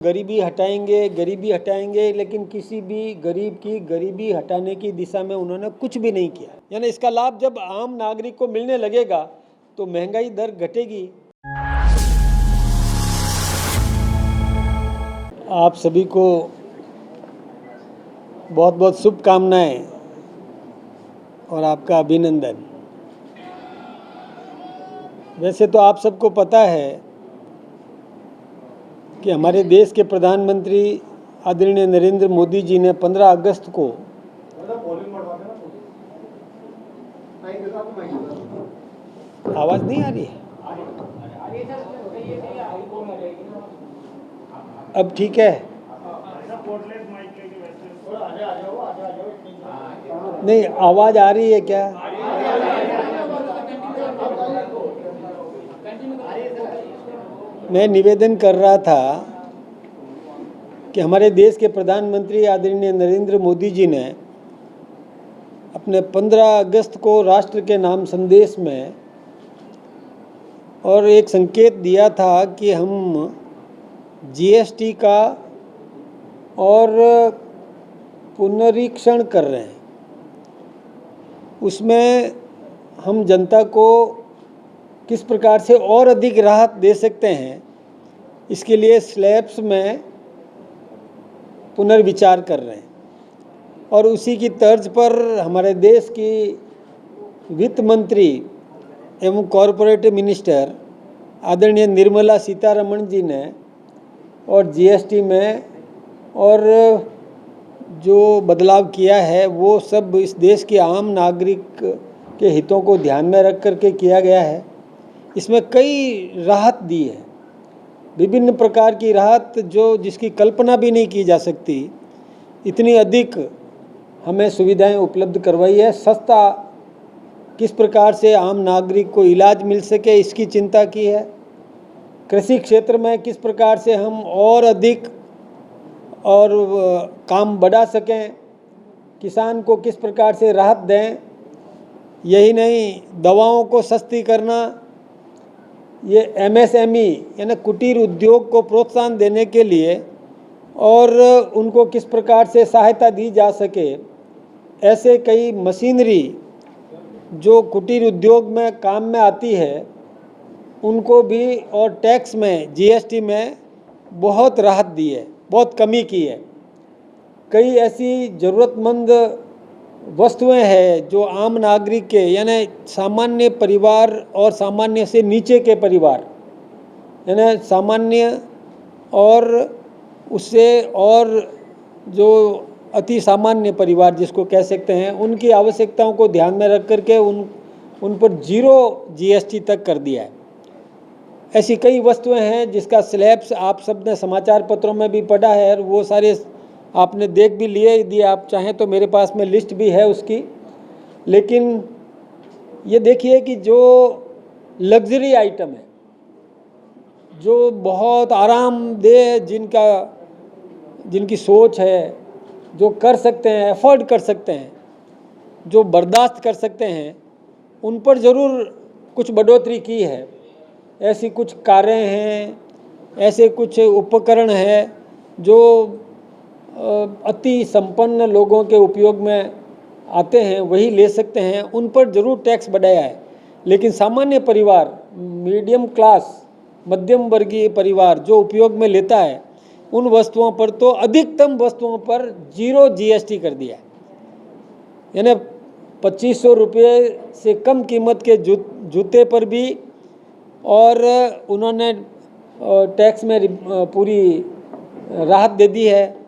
गरीबी हटाएंगे, लेकिन किसी भी गरीब की गरीबी हटाने की दिशा में उन्होंने कुछ भी नहीं किया। यानी इसका लाभ जब आम नागरिक को मिलने लगेगा तो महंगाई दर घटेगी। आप सभी को बहुत बहुत शुभकामनाएं और आपका अभिनंदन। वैसे तो आप सबको पता है कि हमारे देश के प्रधानमंत्री आदरणीय नरेंद्र मोदी जी ने 15 अगस्त को आवाज़ नहीं आ रही है? अब ठीक है? नहीं, आवाज़ आ रही है क्या? मैं निवेदन कर रहा था कि हमारे देश के प्रधानमंत्री आदरणीय नरेंद्र मोदी जी ने अपने 15 अगस्त को राष्ट्र के नाम संदेश में और एक संकेत दिया था कि हम जीएसटी का और पुनरीक्षण कर रहे हैं। उसमें हम जनता को किस प्रकार से और अधिक राहत दे सकते हैं, इसके लिए स्लैब्स में पुनर्विचार कर रहे हैं। और उसी की तर्ज पर हमारे देश की वित्त मंत्री एवं कॉरपोरेट मिनिस्टर आदरणीय निर्मला सीतारमण जी ने और जीएसटी में और जो बदलाव किया है वो सब इस देश के आम नागरिक के हितों को ध्यान में रख करके किया गया है। इसमें कई राहत दी है, विभिन्न प्रकार की राहत जो जिसकी कल्पना भी नहीं की जा सकती, इतनी अधिक हमें सुविधाएं उपलब्ध करवाई है। सस्ता किस प्रकार से आम नागरिक को इलाज मिल सके इसकी चिंता की है। कृषि क्षेत्र में किस प्रकार से हम और अधिक और काम बढ़ा सकें, किसान को किस प्रकार से राहत दें। यही नहीं, दवाओं को सस्ती करना, ये एमएसएमई यानी कुटीर उद्योग को प्रोत्साहन देने के लिए और उनको किस प्रकार से सहायता दी जा सके, ऐसे कई मशीनरी जो कुटीर उद्योग में काम में आती है उनको भी और टैक्स में जीएसटी में बहुत राहत दी है, बहुत कमी की है। कई ऐसी ज़रूरतमंद वस्तुएं हैं जो आम नागरिक के यानी सामान्य परिवार और सामान्य से नीचे के परिवार यानी सामान्य और उससे और जो अति सामान्य परिवार जिसको कह सकते हैं, उनकी आवश्यकताओं को ध्यान में रख करके उन पर जीरो जीएसटी तक कर दिया है। ऐसी कई वस्तुएं हैं जिसका स्लैब्स आप सब ने समाचार पत्रों में भी पढ़ा है और वो सारे आपने देख भी लिए। यदि आप चाहें तो मेरे पास में लिस्ट भी है उसकी। लेकिन ये देखिए कि जो लग्जरी आइटम है, जो बहुत आरामदेह जिनकी सोच है, जो कर सकते हैं, अफोर्ड कर सकते हैं, जो बर्दाश्त कर सकते हैं, उन पर ज़रूर कुछ बढ़ोतरी की है। ऐसी कुछ कारें हैं, ऐसे कुछ उपकरण हैं जो अति संपन्न लोगों के उपयोग में आते हैं, वही ले सकते हैं, उन पर ज़रूर टैक्स बढ़ाया है। लेकिन सामान्य परिवार, मीडियम क्लास, मध्यम वर्गीय परिवार जो उपयोग में लेता है, उन वस्तुओं पर तो अधिकतम वस्तुओं पर जीरो जीएसटी कर दिया है। यानी 2500 रुपये से कम कीमत के जूते पर भी और उन्होंने टैक्स में पूरी राहत दे दी है।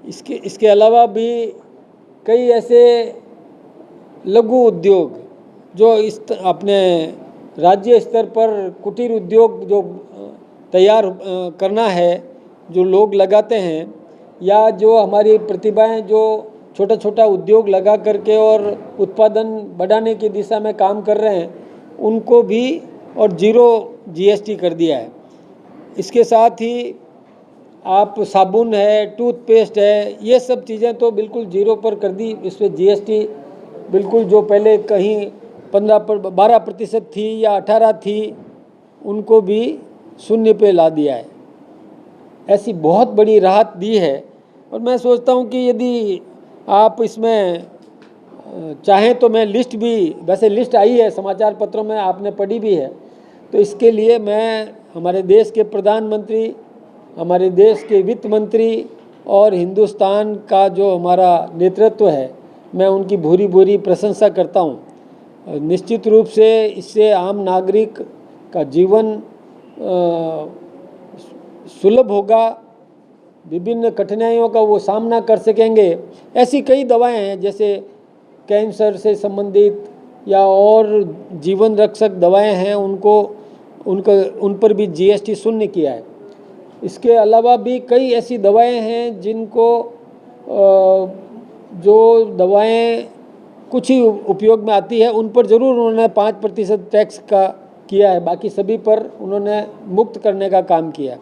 इसके अलावा भी कई ऐसे लघु उद्योग जो अपने राज्य स्तर पर कुटीर उद्योग जो तैयार करना है, जो लोग लगाते हैं, या जो हमारी प्रतिभाएं जो छोटा छोटा उद्योग लगा करके और उत्पादन बढ़ाने की दिशा में काम कर रहे हैं, उनको भी और जीरो जीएसटी कर दिया है। इसके साथ ही आप साबुन है, टूथपेस्ट है, ये सब चीज़ें तो बिल्कुल जीरो पर कर दी। इस पर जीएसटी बिल्कुल जो पहले कहीं 12% थी या 18 थी, उनको भी शून्य पे ला दिया है। ऐसी बहुत बड़ी राहत दी है। और मैं सोचता हूँ कि यदि आप इसमें चाहें तो मैं लिस्ट भी, वैसे लिस्ट आई है समाचार पत्रों में, आपने पढ़ी भी है, तो इसके लिए मैं हमारे देश के प्रधानमंत्री, हमारे देश के वित्त मंत्री और हिंदुस्तान का जो हमारा नेतृत्व है, मैं उनकी भूरी भूरी प्रशंसा करता हूँ। निश्चित रूप से इससे आम नागरिक का जीवन सुलभ होगा, विभिन्न कठिनाइयों का वो सामना कर सकेंगे। ऐसी कई दवाएं हैं, जैसे कैंसर से संबंधित या और जीवन रक्षक दवाएं हैं, उन पर भी जीएसटी शून्य किया है। इसके अलावा भी कई ऐसी दवाएं हैं जिनको जो दवाएं कुछ ही उपयोग में आती है उन पर ज़रूर उन्होंने 5% टैक्स का किया है, बाकी सभी पर उन्होंने मुक्त करने का काम किया।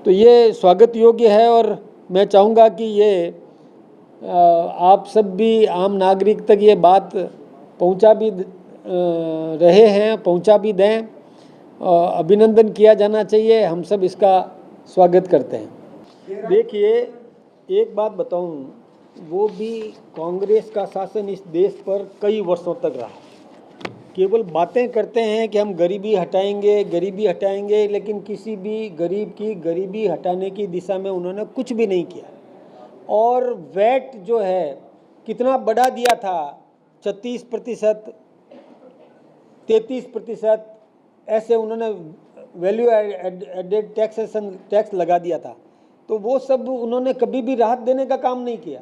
तो ये स्वागत योग्य है और मैं चाहूँगा कि ये आप सब भी आम नागरिक तक ये बात पहुँचा भी रहे हैं, पहुँचा भी दें। अभिनंदन किया जाना चाहिए, हम सब इसका स्वागत करते हैं। देखिए, एक बात बताऊं, वो भी कांग्रेस का शासन इस देश पर कई वर्षों तक रहा। केवल बातें करते हैं कि हम गरीबी हटाएंगे, लेकिन किसी भी गरीब की गरीबी हटाने की दिशा में उन्होंने कुछ भी नहीं किया। और वैट जो है कितना बढ़ा दिया था, 36%, 33%, ऐसे उन्होंने वैल्यू एडेड टैक्स लगा दिया था। तो वो सब उन्होंने कभी भी राहत देने का काम नहीं किया।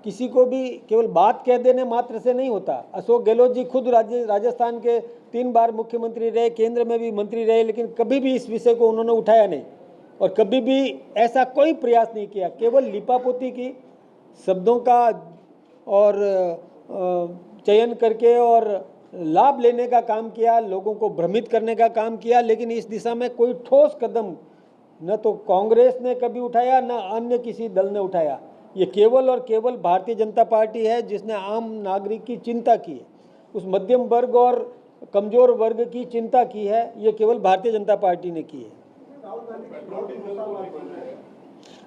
किसी को भी केवल बात कह देने मात्र से नहीं होता। अशोक गहलोत जी खुद राजस्थान के 3 बार मुख्यमंत्री रहे, केंद्र में भी मंत्री रहे, लेकिन कभी भी इस विषय को उन्होंने उठाया नहीं और कभी भी ऐसा कोई प्रयास नहीं किया। केवल लिपापोती की, शब्दों का और चयन करके और लाभ लेने का काम किया, लोगों को भ्रमित करने का काम किया, लेकिन इस दिशा में कोई ठोस कदम न तो कांग्रेस ने कभी उठाया, न अन्य किसी दल ने उठाया। ये केवल और केवल भारतीय जनता पार्टी है जिसने आम नागरिक की चिंता की है, उस मध्यम वर्ग और कमजोर वर्ग की चिंता की है, ये केवल भारतीय जनता पार्टी ने की है।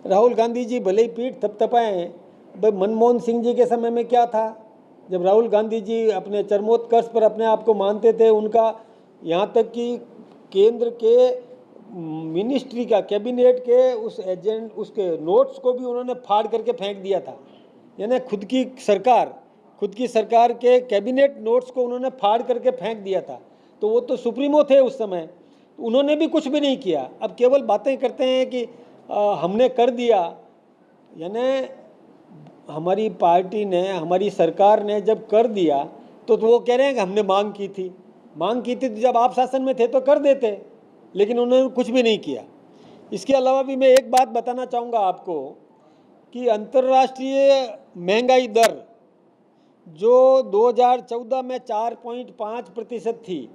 राहुल गांधी जी भले ही पीठ थपथपाएं, भाई मनमोहन सिंह जी के समय में क्या था, जब राहुल गांधी जी अपने चरमोत्कर्ष पर अपने आप को मानते थे, उनका यहाँ तक कि केंद्र के मिनिस्ट्री का, कैबिनेट के उसके नोट्स को भी उन्होंने फाड़ करके फेंक दिया था। यानी खुद की सरकार के कैबिनेट नोट्स को उन्होंने फाड़ करके फेंक दिया था। तो वो तो सुप्रीमो थे उस समय, तो उन्होंने भी कुछ भी नहीं किया। अब केवल बातें करते हैं कि हमने कर दिया। यानी हमारी पार्टी ने, हमारी सरकार ने जब कर दिया तो वो कह रहे हैं कि हमने मांग की थी तो जब आप शासन में थे तो कर देते, लेकिन उन्होंने कुछ भी नहीं किया। इसके अलावा भी मैं एक बात बताना चाहूँगा आपको कि अंतर्राष्ट्रीय महंगाई दर जो 2014 में 4.5% थी,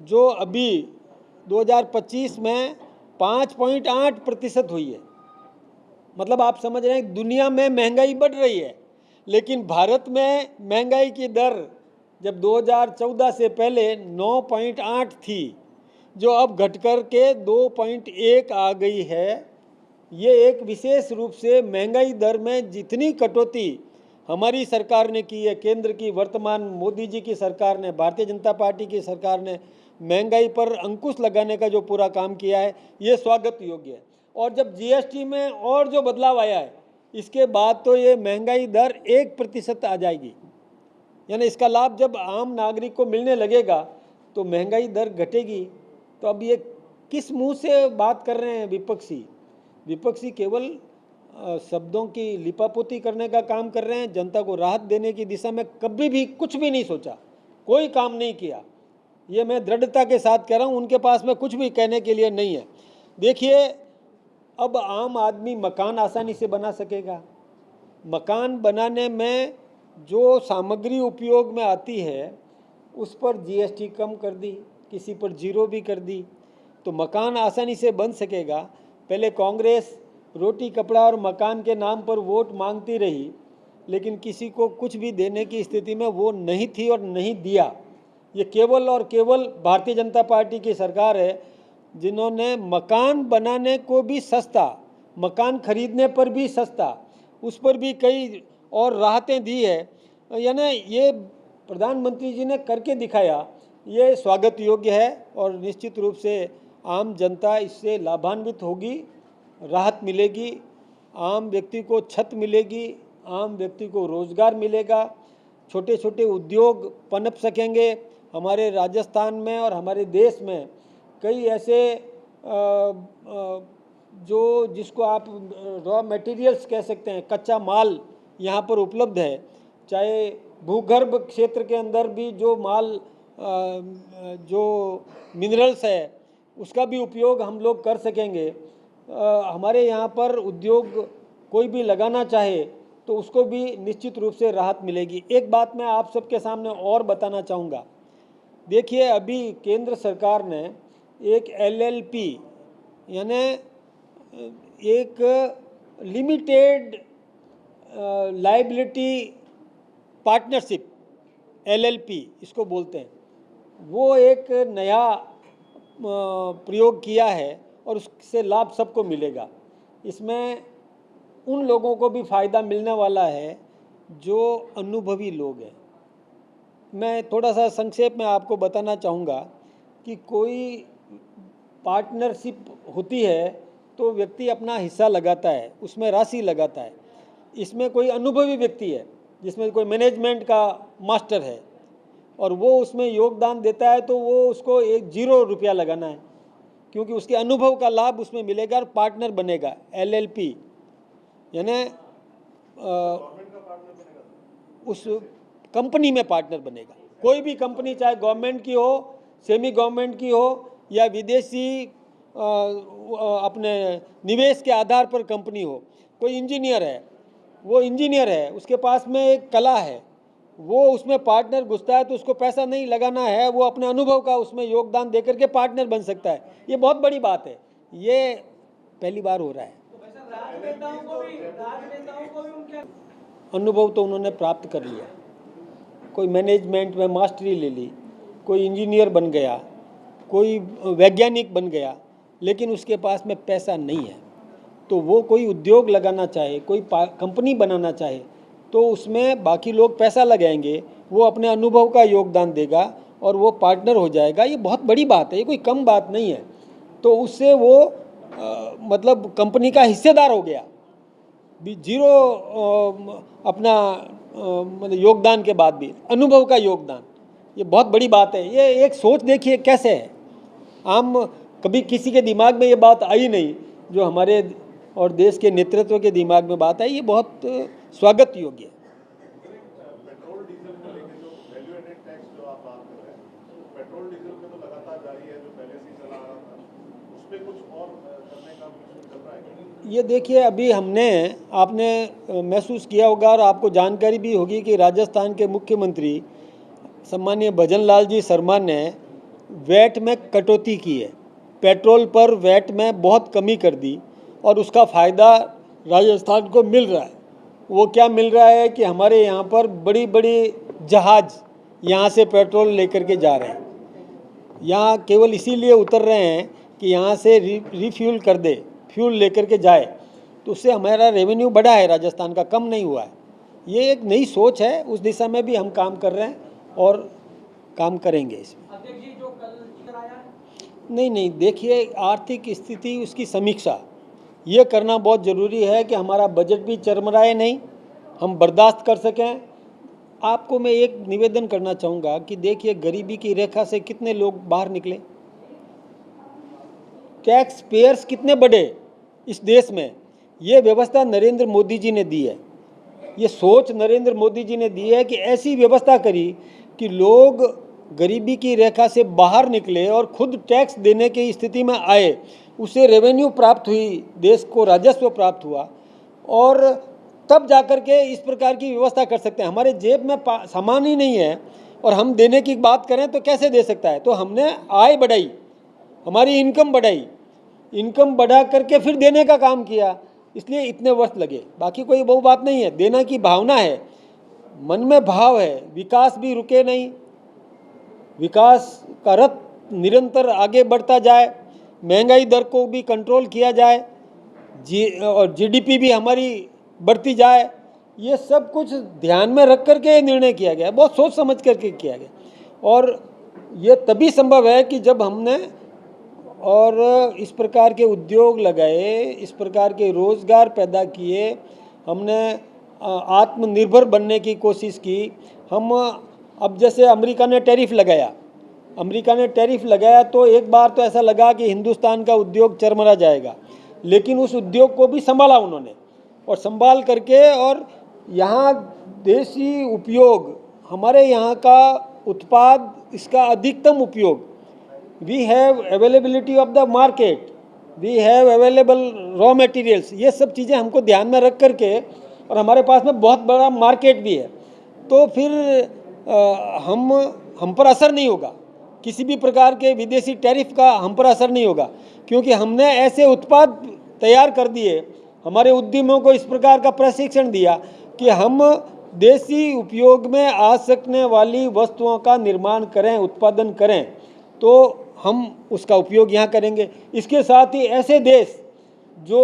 जो अभी 2025 में 5.8% हुई है। मतलब आप समझ रहे हैं, दुनिया में महंगाई बढ़ रही है, लेकिन भारत में महंगाई की दर जब 2014 से पहले 9.8 थी, जो अब घटकर के 2.1 आ गई है। ये एक विशेष रूप से महंगाई दर में जितनी कटौती हमारी सरकार ने की है, केंद्र की वर्तमान मोदी जी की सरकार ने, भारतीय जनता पार्टी की सरकार ने महंगाई पर अंकुश लगाने का जो पूरा काम किया है, ये स्वागत योग्य है। और जब जीएसटी में और जो बदलाव आया है, इसके बाद तो ये महंगाई दर 1% आ जाएगी। यानी इसका लाभ जब आम नागरिक को मिलने लगेगा तो महंगाई दर घटेगी। तो अब ये किस मुंह से बात कर रहे हैं विपक्षी केवल शब्दों की लिपापोती करने का काम कर रहे हैं। जनता को राहत देने की दिशा में कभी भी कुछ भी नहीं सोचा, कोई काम नहीं किया। ये मैं दृढ़ता के साथ कह रहा हूँ, उनके पास में कुछ भी कहने के लिए नहीं है। देखिए, अब आम आदमी मकान आसानी से बना सकेगा। मकान बनाने में जो सामग्री उपयोग में आती है उस पर जीएसटी कम कर दी, किसी पर 0 भी कर दी, तो मकान आसानी से बन सकेगा। पहले कांग्रेस रोटी कपड़ा और मकान के नाम पर वोट मांगती रही, लेकिन किसी को कुछ भी देने की स्थिति में वो नहीं थी और नहीं दिया। ये केवल और केवल भारतीय जनता पार्टी की सरकार है। जिन्होंने मकान बनाने को भी सस्ता, मकान खरीदने पर भी सस्ता, उस पर भी कई और राहतें दी है। यानी ये प्रधानमंत्री जी ने करके दिखाया, ये स्वागत योग्य है और निश्चित रूप से आम जनता इससे लाभान्वित होगी, राहत मिलेगी, आम व्यक्ति को छत मिलेगी, आम व्यक्ति को रोजगार मिलेगा, छोटे छोटे उद्योग पनप सकेंगे। हमारे राजस्थान में और हमारे देश में कई ऐसे जो जिसको आप रॉ मटेरियल्स कह सकते हैं, कच्चा माल यहाँ पर उपलब्ध है। चाहे भूगर्भ क्षेत्र के अंदर भी जो माल जो मिनरल्स है उसका भी उपयोग हम लोग कर सकेंगे। हमारे यहाँ पर उद्योग कोई भी लगाना चाहे तो उसको भी निश्चित रूप से राहत मिलेगी। एक बात मैं आप सबके सामने और बताना चाहूँगा। देखिए, अभी केंद्र सरकार ने एक LLP यानी एक लिमिटेड लायबिलिटी पार्टनरशिप, LLP इसको बोलते हैं, वो एक नया प्रयोग किया है और उससे लाभ सबको मिलेगा। इसमें उन लोगों को भी फ़ायदा मिलने वाला है जो अनुभवी लोग हैं। मैं थोड़ा सा संक्षेप में आपको बताना चाहूँगा कि कोई पार्टनरशिप होती है तो व्यक्ति अपना हिस्सा लगाता है, उसमें राशि लगाता है। इसमें कोई अनुभवी व्यक्ति है जिसमें कोई मैनेजमेंट का मास्टर है और वो उसमें योगदान देता है, तो वो उसको 0 रुपया लगाना है, क्योंकि उसके अनुभव का लाभ उसमें मिलेगा और पार्टनर बनेगा। LLP यानी उस कंपनी में पार्टनर बनेगा। कोई भी कंपनी, चाहे गवर्नमेंट की हो, सेमी गवर्नमेंट की हो या विदेशी अपने निवेश के आधार पर कंपनी हो। कोई इंजीनियर है, वो इंजीनियर है, उसके पास में एक कला है, वो उसमें पार्टनर घुसता है तो उसको पैसा नहीं लगाना है, वो अपने अनुभव का उसमें योगदान देकर के पार्टनर बन सकता है। ये बहुत बड़ी बात है, ये पहली बार हो रहा है। अनुभव तो उन्होंने प्राप्त कर लिया, कोई मैनेजमेंट में मास्टरी ले ली, कोई इंजीनियर बन गया, कोई वैज्ञानिक बन गया, लेकिन उसके पास में पैसा नहीं है। तो वो कोई उद्योग लगाना चाहे, कोई कंपनी बनाना चाहे, तो उसमें बाकी लोग पैसा लगाएंगे, वो अपने अनुभव का योगदान देगा और वो पार्टनर हो जाएगा। ये बहुत बड़ी बात है, ये कोई कम बात नहीं है। तो उससे वो मतलब कंपनी का हिस्सेदार हो गया, 0 अपना मतलब योगदान के बाद भी अनुभव का योगदान। ये बहुत बड़ी बात है। ये एक सोच देखिए कैसे है, आम कभी किसी के दिमाग में ये बात आई नहीं, जो हमारे और देश के नेतृत्व के दिमाग में बात आई। ये बहुत स्वागत योग्य है। पेट्रोल डीजल को लेकर जो वैल्यू एडेड टैक्स जो आप बात कर रहे हैं, पेट्रोल डीजल पे तो लगातार जारी है, जो पहले से चला आ रहा था, उस पर कुछ और करने का चल रहा है? ये देखिए, अभी आपने महसूस किया होगा और आपको जानकारी भी होगी कि राजस्थान के मुख्यमंत्री सम्मानीय भजन लाल जी शर्मा ने वैट में कटौती की है, पेट्रोल पर वैट में बहुत कमी कर दी और उसका फ़ायदा राजस्थान को मिल रहा है। वो क्या मिल रहा है कि हमारे यहाँ पर बड़ी बड़ी जहाज़ यहाँ से पेट्रोल लेकर के जा रहे हैं, यहाँ केवल इसीलिए उतर रहे हैं कि यहाँ से रिफ्यूल कर दे, फ्यूल लेकर के जाए, तो उससे हमारा रेवेन्यू बढ़ा है राजस्थान का, कम नहीं हुआ है। ये एक नई सोच है, उस दिशा में भी हम काम कर रहे हैं और काम करेंगे इसमें। नहीं, देखिए, आर्थिक स्थिति उसकी समीक्षा ये करना बहुत ज़रूरी है कि हमारा बजट भी चरमराए नहीं, हम बर्दाश्त कर सकें। आपको मैं एक निवेदन करना चाहूँगा कि देखिए, गरीबी की रेखा से कितने लोग बाहर निकले, टैक्स पेयर्स कितने बढ़े इस देश में। ये व्यवस्था नरेंद्र मोदी जी ने दी है, ये सोच नरेंद्र मोदी जी ने दी है कि ऐसी व्यवस्था करी कि लोग गरीबी की रेखा से बाहर निकले और खुद टैक्स देने की स्थिति में आए, उससे रेवेन्यू प्राप्त हुई, देश को राजस्व प्राप्त हुआ, और तब जाकर के इस प्रकार की व्यवस्था कर सकते हैं। हमारे जेब में सामान ही नहीं है और हम देने की बात करें तो कैसे दे सकता है। तो हमने आय बढ़ाई, हमारी इनकम बढ़ाई, इनकम बढ़ा करके फिर देने का काम किया, इसलिए इतने वर्ष लगे। बाकी कोई वो बात नहीं है, देना की भावना है, मन में भाव है, विकास भी रुके नहीं, विकास का रथ निरंतर आगे बढ़ता जाए, महंगाई दर को भी कंट्रोल किया जाए, और जीडीपी भी हमारी बढ़ती जाए। ये सब कुछ ध्यान में रख करके ये निर्णय किया गया, बहुत सोच समझ करके किया गया। और ये तभी संभव है कि जब हमने और इस प्रकार के उद्योग लगाए, इस प्रकार के रोज़गार पैदा किए, हमने आत्मनिर्भर बनने की कोशिश की। हम अब जैसे अमेरिका ने टैरिफ लगाया तो एक बार तो ऐसा लगा कि हिंदुस्तान का उद्योग चरमरा जाएगा, लेकिन उस उद्योग को भी संभाला उन्होंने, और संभाल करके, और यहाँ देसी उपयोग, हमारे यहाँ का उत्पाद, इसका अधिकतम उपयोग, we have availability of the market, we have available raw materials, ये सब चीज़ें हमको ध्यान में रख करके, और हमारे पास में बहुत बड़ा मार्केट भी है, तो फिर हम पर असर नहीं होगा, किसी भी प्रकार के विदेशी टैरिफ का हम पर असर नहीं होगा, क्योंकि हमने ऐसे उत्पाद तैयार कर दिए, हमारे उद्यमों को इस प्रकार का प्रशिक्षण दिया कि हम देसी उपयोग में आ सकने वाली वस्तुओं का निर्माण करें, उत्पादन करें, तो हम उसका उपयोग यहाँ करेंगे। इसके साथ ही ऐसे देश जो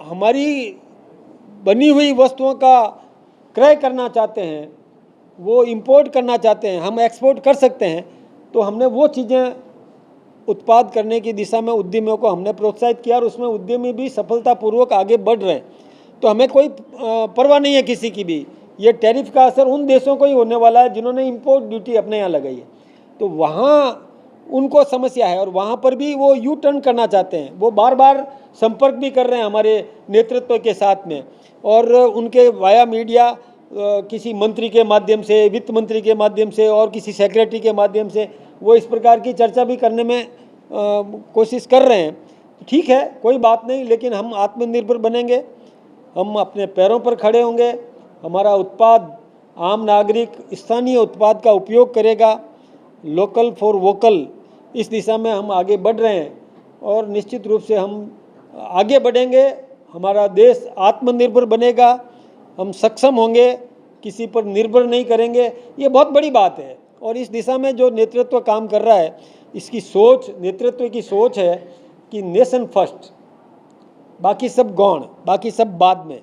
हमारी बनी हुई वस्तुओं का क्रय करना चाहते हैं, वो इंपोर्ट करना चाहते हैं, हम एक्सपोर्ट कर सकते हैं, तो हमने वो चीज़ें उत्पाद करने की दिशा में उद्यमियों को हमने प्रोत्साहित किया, और उसमें उद्यमी भी सफलतापूर्वक आगे बढ़ रहे हैं। तो हमें कोई परवाह नहीं है किसी की भी। ये टैरिफ का असर उन देशों को ही होने वाला है जिन्होंने इंपोर्ट ड्यूटी अपने यहाँ लगाई है, तो वहाँ उनको समस्या है, और वहाँ पर भी वो यू टर्न करना चाहते हैं। वो बार बार संपर्क भी कर रहे हैं हमारे नेतृत्व के साथ में, और उनके वाया मीडिया किसी मंत्री के माध्यम से, वित्त मंत्री के माध्यम से, और किसी सेक्रेटरी के माध्यम से वो इस प्रकार की चर्चा भी करने में कोशिश कर रहे हैं। ठीक है, कोई बात नहीं, लेकिन हम आत्मनिर्भर बनेंगे, हम अपने पैरों पर खड़े होंगे, हमारा उत्पाद, आम नागरिक स्थानीय उत्पाद का उपयोग करेगा, लोकल फॉर वोकल, इस दिशा में हम आगे बढ़ रहे हैं, और निश्चित रूप से हम आगे बढ़ेंगे, हमारा देश आत्मनिर्भर बनेगा, हम सक्षम होंगे, किसी पर निर्भर नहीं करेंगे। ये बहुत बड़ी बात है, और इस दिशा में जो नेतृत्व काम कर रहा है, इसकी सोच, नेतृत्व की सोच है कि नेशन फर्स्ट, बाकी सब गौण, बाकी सब बाद में,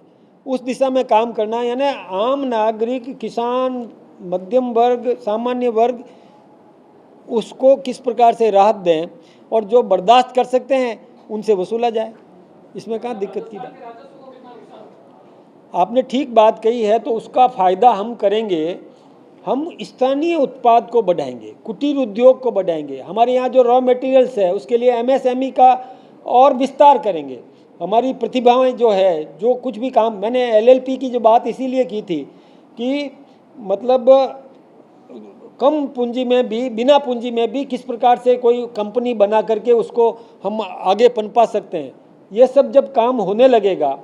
उस दिशा में काम करना। यानी आम नागरिक, किसान, मध्यम वर्ग, सामान्य वर्ग, उसको किस प्रकार से राहत दें, और जो बर्दाश्त कर सकते हैं उनसे वसूला जाए, इसमें कहाँ दिक्कत की बात। आपने ठीक बात कही है, तो उसका फ़ायदा हम करेंगे, हम स्थानीय उत्पाद को बढ़ाएंगे, कुटीर उद्योग को बढ़ाएंगे, हमारे यहाँ जो रॉ मटेरियल्स है उसके लिए एमएसएमई का और विस्तार करेंगे। हमारी प्रतिभाएं जो है, जो कुछ भी काम, मैंने एलएलपी की जो बात इसीलिए की थी कि मतलब कम पूंजी में भी, बिना पूंजी में भी किस प्रकार से कोई कंपनी बना करके उसको हम आगे पनपा सकते हैं। ये सब जब काम होने लगेगा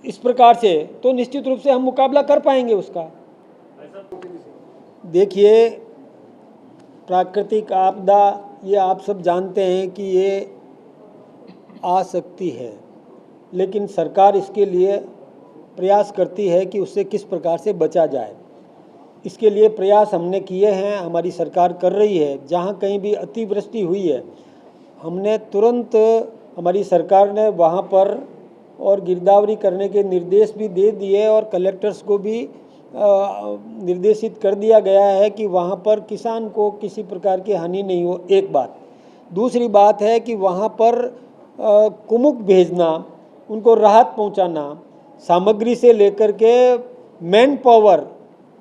इस प्रकार से, तो निश्चित रूप से हम मुकाबला कर पाएंगे उसका। देखिए, प्राकृतिक आपदा, ये आप सब जानते हैं कि ये आ सकती है, लेकिन सरकार इसके लिए प्रयास करती है कि उससे किस प्रकार से बचा जाए। इसके लिए प्रयास हमने किए हैं, हमारी सरकार कर रही है। जहाँ कहीं भी अतिवृष्टि हुई है, हमने तुरंत, हमारी सरकार ने वहाँ पर और गिरदावरी करने के निर्देश भी दे दिए, और कलेक्टर्स को भी निर्देशित कर दिया गया है कि वहाँ पर किसान को किसी प्रकार की हानि नहीं हो। एक बात। दूसरी बात है कि वहाँ पर कुमुक भेजना, उनको राहत पहुँचाना, सामग्री से लेकर के मैन पावर,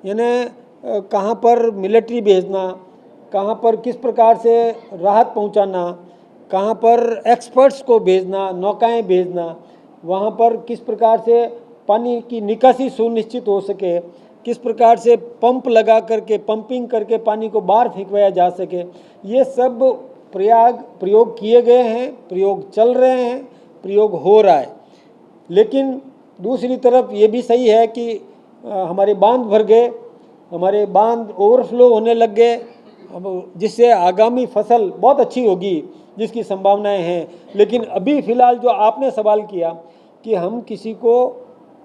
यानी कहाँ पर मिलिट्री भेजना, कहाँ पर किस प्रकार से राहत पहुँचाना, कहाँ पर एक्सपर्ट्स को भेजना, नौकाएं भेजना, वहाँ पर किस प्रकार से पानी की निकासी सुनिश्चित हो सके, किस प्रकार से पंप लगा करके, पंपिंग करके पानी को बाहर फेंकवाया जा सके, ये सब प्रयोग किए गए हैं, प्रयोग चल रहे हैं, प्रयोग हो रहा है। लेकिन दूसरी तरफ ये भी सही है कि हमारे बांध भर गए, हमारे बांध ओवरफ्लो होने लग गए, जिससे आगामी फसल बहुत अच्छी होगी, जिसकी संभावनाएं हैं। लेकिन अभी फ़िलहाल जो आपने सवाल किया कि हम किसी को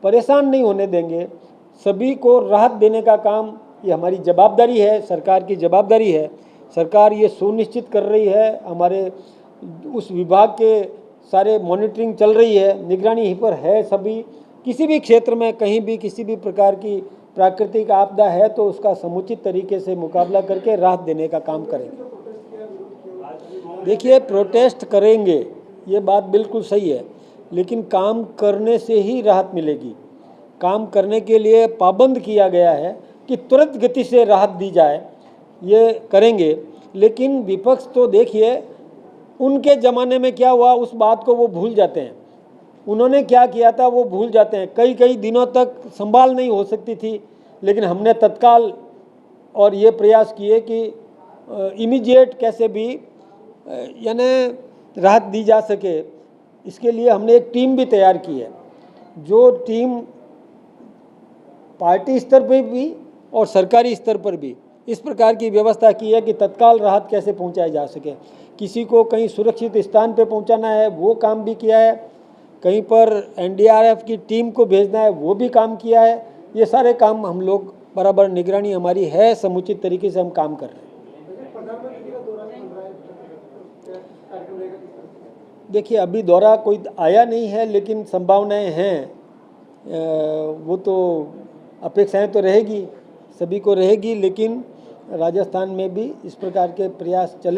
परेशान नहीं होने देंगे, सभी को राहत देने का काम, ये हमारी जवाबदारी है, सरकार की जवाबदारी है। सरकार ये सुनिश्चित कर रही है, हमारे उस विभाग के सारे मॉनिटरिंग चल रही है, निगरानी यहीं पर है। सभी किसी भी क्षेत्र में कहीं भी किसी भी प्रकार की प्राकृतिक आपदा है तो उसका समुचित तरीके से मुकाबला करके राहत देने का काम करेंगे। देखिए, प्रोटेस्ट करेंगे, ये बात बिल्कुल सही है, लेकिन काम करने से ही राहत मिलेगी। काम करने के लिए पाबंद किया गया है कि तुरंत गति से राहत दी जाए, ये करेंगे। लेकिन विपक्ष तो देखिए, उनके ज़माने में क्या हुआ उस बात को वो भूल जाते हैं। उन्होंने क्या किया था वो भूल जाते हैं। कई कई दिनों तक संभाल नहीं हो सकती थी, लेकिन हमने तत्काल और ये प्रयास किए कि इमीडिएट कैसे भी यानी राहत दी जा सके। इसके लिए हमने एक टीम भी तैयार की है, जो टीम पार्टी स्तर पर भी और सरकारी स्तर पर भी इस प्रकार की व्यवस्था की है कि तत्काल राहत कैसे पहुंचाई जा सके। किसी को कहीं सुरक्षित स्थान पे पहुंचाना है वो काम भी किया है, कहीं पर एनडीआरएफ की टीम को भेजना है वो भी काम किया है। ये सारे काम हम लोग बराबर, निगरानी हमारी है, समुचित तरीके से हम काम कर रहे हैं। देखिए, अभी दौरा कोई आया नहीं है, लेकिन संभावनाएं हैं। वो तो अपेक्षाएं तो रहेगी, सभी को रहेगी, लेकिन राजस्थान में भी इस प्रकार के प्रयास चलेंगे।